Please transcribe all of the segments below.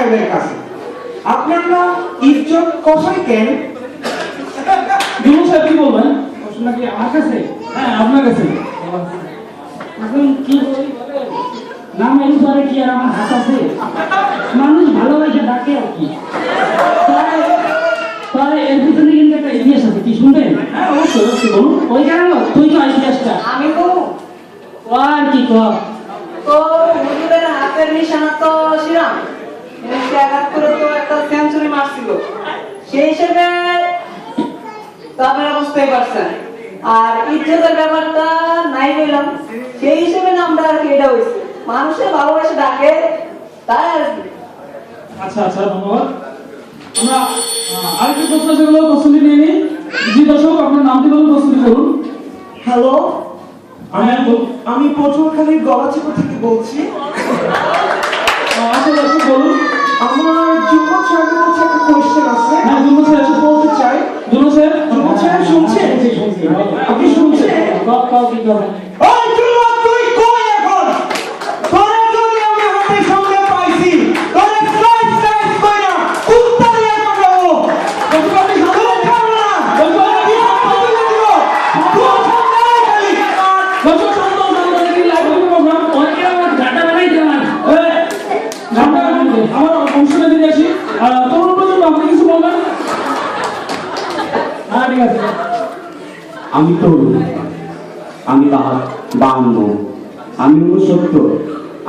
সাহেবের কাছে। আপনার নাম ইজ্জত কসাই কেন? জুলুস সাহেব কি বলবেন? প্রশ্ন কি আমার কাছে? হ্যাঁ, আপনার কাছে। এখন কি বলি বলেন? নাম এর পরে কি আর আমার হাত আছে? মানুষ ভালোবাসে ডাকে আর কি। তাহলে এর ভিতরে কিন্তু একটা ইতিহাস আছে, কি শুনবেন? হ্যাঁ, অবশ্যই অবশ্যই বলুন। ওই কারণে তুই তো ইতিহাসটা আমি তো আর কি কর তো হুজুরের হাতের নিশানা তো ছিলাম 1971 তো একটা সেঞ্চুরি মারছিল, সেই হিসেবে তো আপনারা বুঝতেই পারছেন। আর ইজ্জতের ব্যাপারটা নাই বললাম, সেই হিসেবে নামটা আর কি এটা হয়েছে, মানুষের ভালোবাসা ডাকে তাই আর কি। আচ্ছা আচ্ছা, ধন্যবাদ। আমরা আরেকটি প্রশ্ন যেগুলো প্রস্তুতি নিয়ে নিই। জি দর্শক, আপনার নামটি বলুন, প্রস্তুতি করুন। হ্যালো, আমি পটুয়াখালীর গলাচিপা থেকে বলছি। আচ্ছা দর্শক বলুন। আমার যুব সাহেবের কাছে একটা কোয়েশ্চেন আছে। হ্যাঁ, যুব সাহেব কিছু বলতে চাই। যুব সাহেব শুনছেন? আপনি শুনছেন? কি করবেন? ওই যুবক, তুই কই এখন? তোরে যদি আমি হাতের সামনে পাইছি, তোরে স্লাইস স্লাইস কইরা কুত্তারে একটা দেবো। তোরে ছাড়বো না। কি আপনি তুলে দিব? তুই সামনে আয় খালি। দর্শক শান্ত হন, আমাদের কি লাইভ প্রোগ্রাম অনেকে আমার গাটা বানাইতে আমার আমার অংশটা দিয়ে আসি। তরুণ প্রজন্ম, আপনি কিছু বলবেন? হ্যাঁ, ঠিক আছে। আমি তরুণ, আমি 52, আমি 69,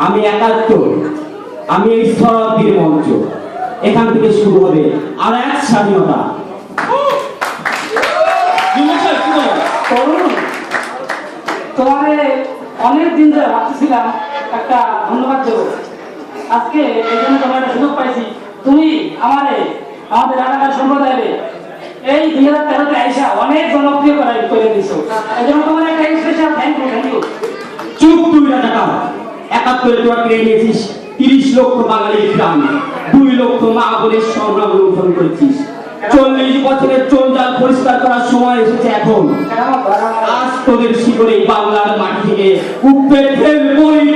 আমি 71, আমি এই শতাব্দীর মঞ্চ। এখান থেকে শুরু হবে আর এক স্বাধীনতা। যুব সাহেব কি বলেন? তরুণ, তোমারে অনেক দিন ধরে ভাবতেছিলাম একটা ধন্যবাদ দেবো। আজকে এই জন্য তোমার একটা সুযোগ পাইছি, তুমি আমাদের এলাকার সম্প্রদায়ে এই 2013-তে আইসা অনেক জনপ্রিয় করে দিছো, এই জন্য তোমার একটা স্পেশাল থ্যাংক ইউ। চুপ, তুই টাকা 71 তোরা কিনে নিয়েছিস 30 লক্ষ বাঙালির প্রাণ, 2 লক্ষ মা বোনের সংগ্রাম লুণ্ঠন করেছিস। 40 বছরের চোরজাল পরিষ্কার করার সময় এসেছে এখন। আজ তোদের শিকড়ে বাংলার মাটি থেকে উপড়ে ফেলবই